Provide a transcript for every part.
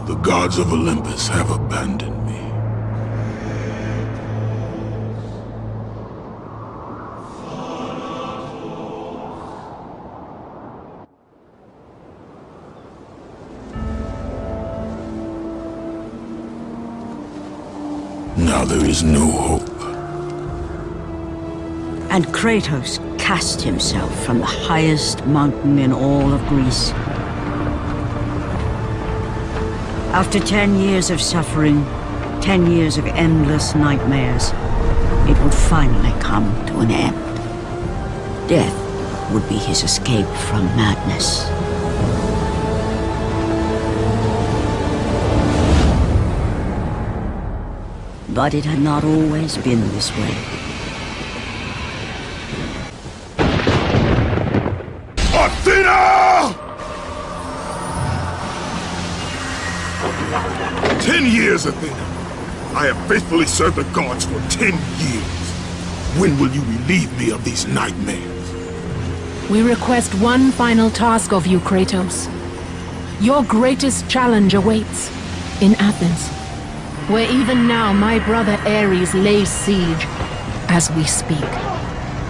The gods of Olympus have abandoned me. Now there is no hope. And Kratos cast himself from the highest mountain in all of Greece. After 10 years of suffering, 10 years of endless nightmares, it would finally come to an end. Death would be his escape from madness. But it had not always been this way. Athena! 10 years, Athena. I have faithfully served the gods for 10 years. When will you relieve me of these nightmares? We request one final task of you, Kratos. Your greatest challenge awaits in Athens, where even now my brother Ares lays siege as we speak.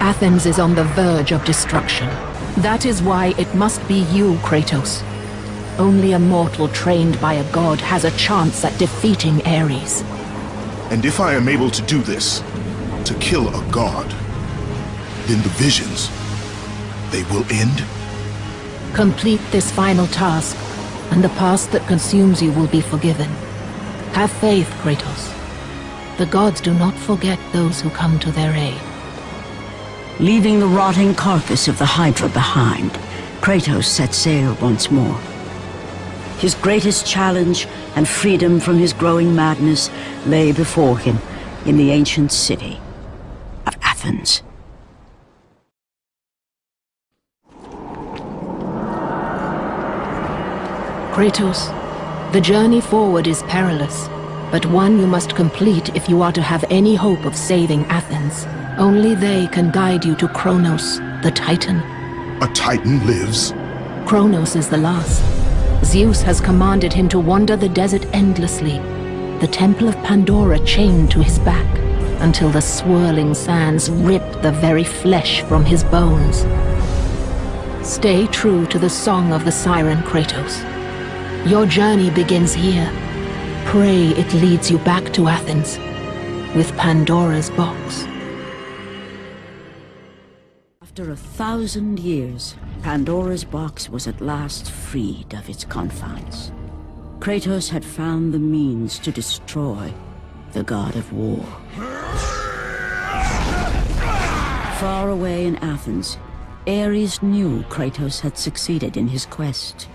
Athens is on the verge of destruction. That is why it must be you, Kratos. Only a mortal trained by a god has a chance at defeating Ares. And if I am able to do this, to kill a god, then the visions, they will end? Complete this final task, and the past that consumes you will be forgiven. Have faith, Kratos. The gods do not forget those who come to their aid. Leaving the rotting carcass of the Hydra behind, Kratos set sail once more. His greatest challenge and freedom from his growing madness lay before him in the ancient city of Athens. Kratos, the journey forward is perilous, but one you must complete if you are to have any hope of saving Athens. Only they can guide you to Kronos, the Titan. A Titan lives? Kronos is the last. Zeus has commanded him to wander the desert endlessly, the Temple of Pandora chained to his back, until the swirling sands rip the very flesh from his bones. Stay true to the song of the siren, Kratos. Your journey begins here. Pray it leads you back to Athens, with Pandora's box. After 1,000 years, Pandora's box was at last freed of its confines. Kratos had found the means to destroy the god of war. Far away in Athens, Ares knew Kratos had succeeded in his quest.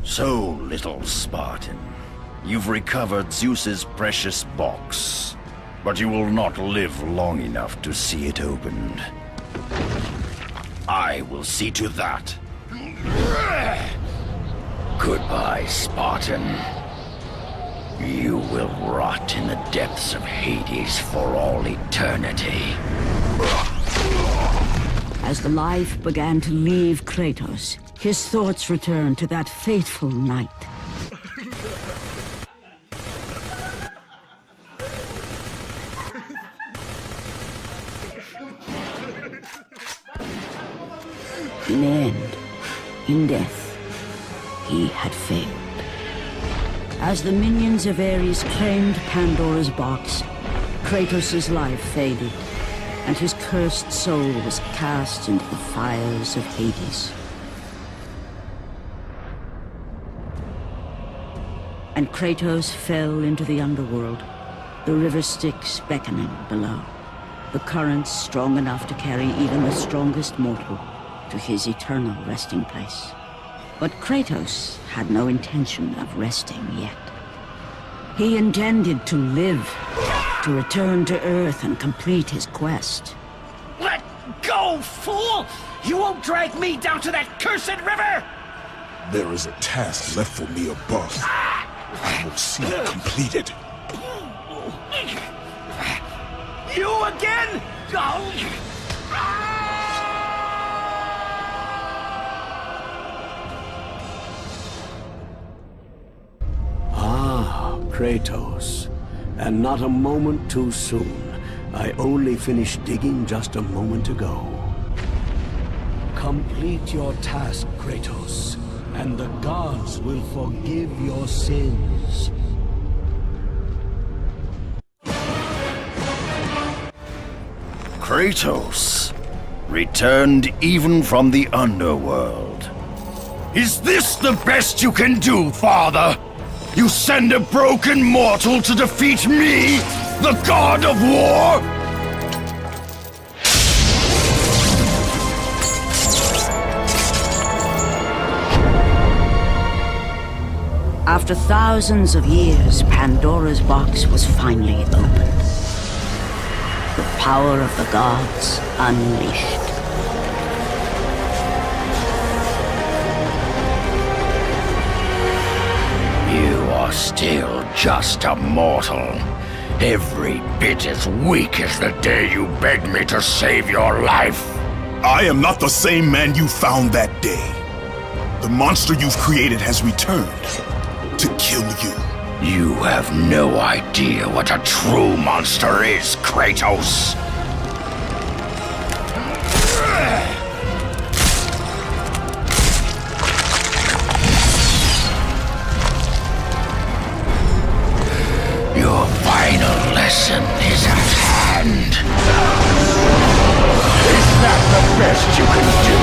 So, little Spartan, you've recovered Zeus's precious box, but you will not live long enough to see it opened. I will see to that. Goodbye, Spartan. You will rot in the depths of Hades for all eternity. As the life began to leave Kratos, his thoughts returned to that fateful night. In the end, in death, he had failed. As the minions of Ares claimed Pandora's box, Kratos' life faded, and his cursed soul was cast into the fires of Hades. And Kratos fell into the underworld, the river Styx beckoning below, the currents strong enough to carry even the strongest mortal to his eternal resting place. But Kratos had no intention of resting yet. He intended to live, to return to Earth and complete his quest. Let go, fool! You won't drag me down to that cursed river! There is a task left for me above. I will see it completed. You again? Kratos. And not a moment too soon. I only finished digging just a moment ago. Complete your task, Kratos, and the gods will forgive your sins. Kratos, returned even from the underworld. Is this the best you can do, Father? You send a broken mortal to defeat me, the god of war? After thousands of years, Pandora's box was finally opened. The power of the gods unleashed. You are still just a mortal. Every bit as weak as the day you begged me to save your life. I am not the same man you found that day. The monster you've created has returned to kill you. You have no idea what a true monster is, Kratos. Your final lesson is at hand. Is that the best you can do?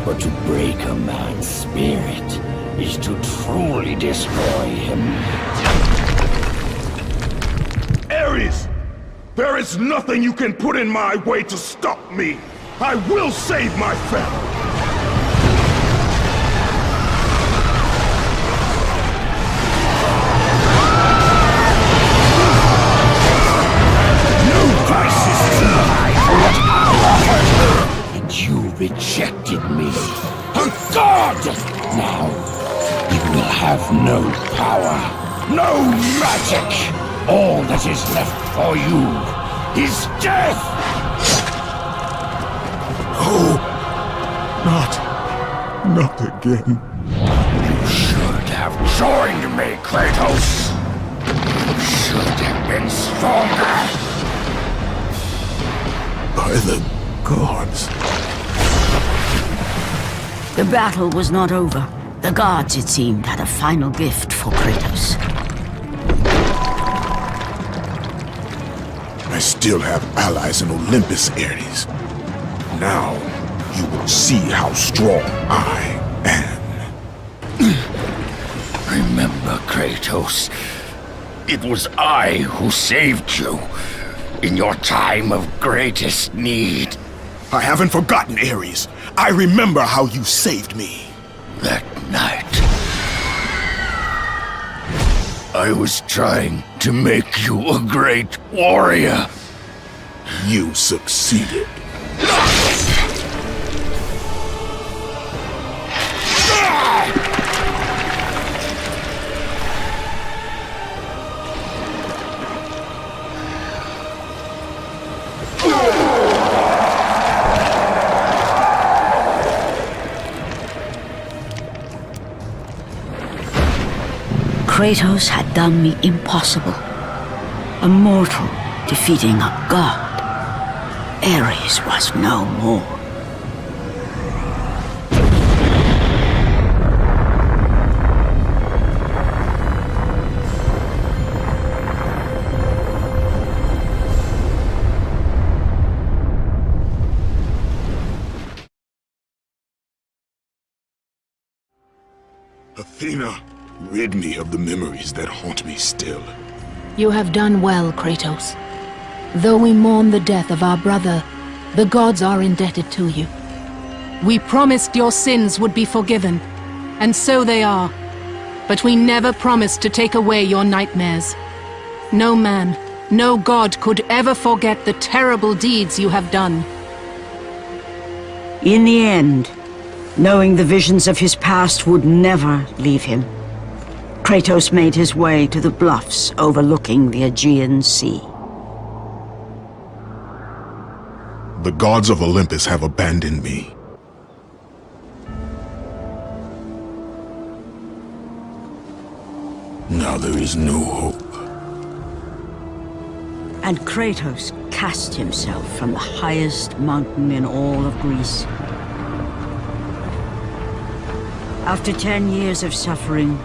But to break a man's spirit is to truly destroy him. Ares! There is nothing you can put in my way to stop me! I will save my family! No price is too high for what I offered! And you rejected me. A god! Now, you will have no power, no magic! All that is left for you is death! Oh, not again. You should have joined me, Kratos! You should have been stronger! By the gods. The battle was not over. The gods, it seemed, had a final gift for Kratos. I still have allies in Olympus, Ares. Now, you will see how strong I am. Remember, Kratos, it was I who saved you in your time of greatest need. I haven't forgotten, Ares. I remember how you saved me. That night, I was trying to make you a great warrior. You succeeded. Kratos had done the impossible. A mortal defeating a god. Ares was no more. Athena, rid me of the memories that haunt me still. You have done well, Kratos. Though we mourn the death of our brother, the gods are indebted to you. We promised your sins would be forgiven, and so they are. But we never promised to take away your nightmares. No man, no god could ever forget the terrible deeds you have done. In the end, knowing the visions of his past would never leave him, Kratos made his way to the bluffs overlooking the Aegean Sea. The gods of Olympus have abandoned me. Now there is no hope. And Kratos cast himself from the highest mountain in all of Greece. After 10 years of suffering,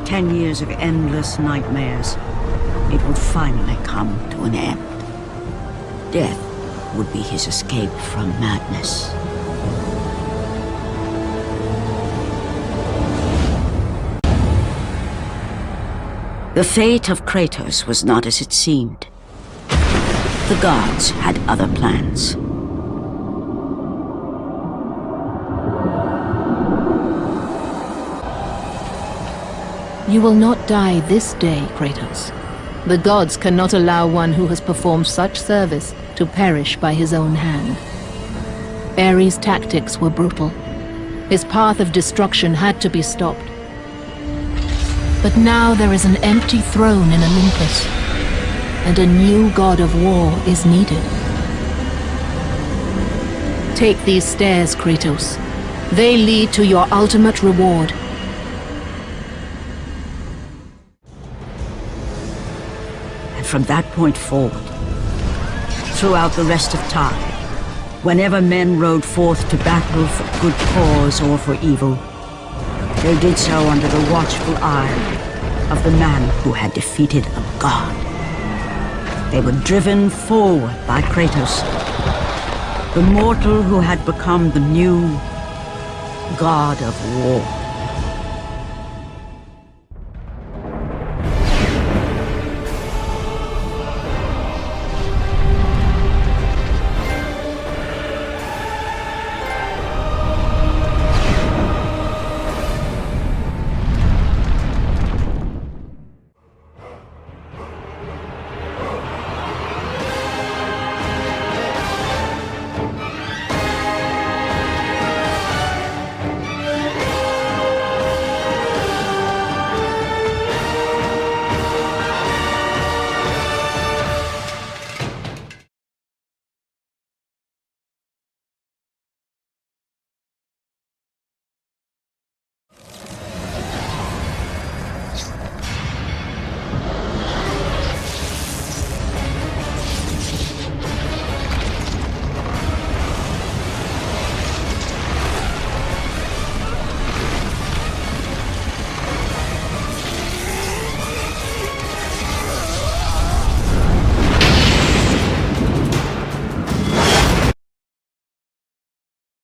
10 years of endless nightmares, it would finally come to an end. Death would be his escape from madness. The fate of Kratos was not as it seemed. The gods had other plans. You will not die this day, Kratos. The gods cannot allow one who has performed such service to perish by his own hand. Ares' tactics were brutal. His path of destruction had to be stopped. But now there is an empty throne in Olympus, and a new god of war is needed. Take these stairs, Kratos. They lead to your ultimate reward. And from that point forward, throughout the rest of time, whenever men rode forth to battle for good cause or for evil, they did so under the watchful eye of the man who had defeated a god. They were driven forward by Kratos, the mortal who had become the new god of war.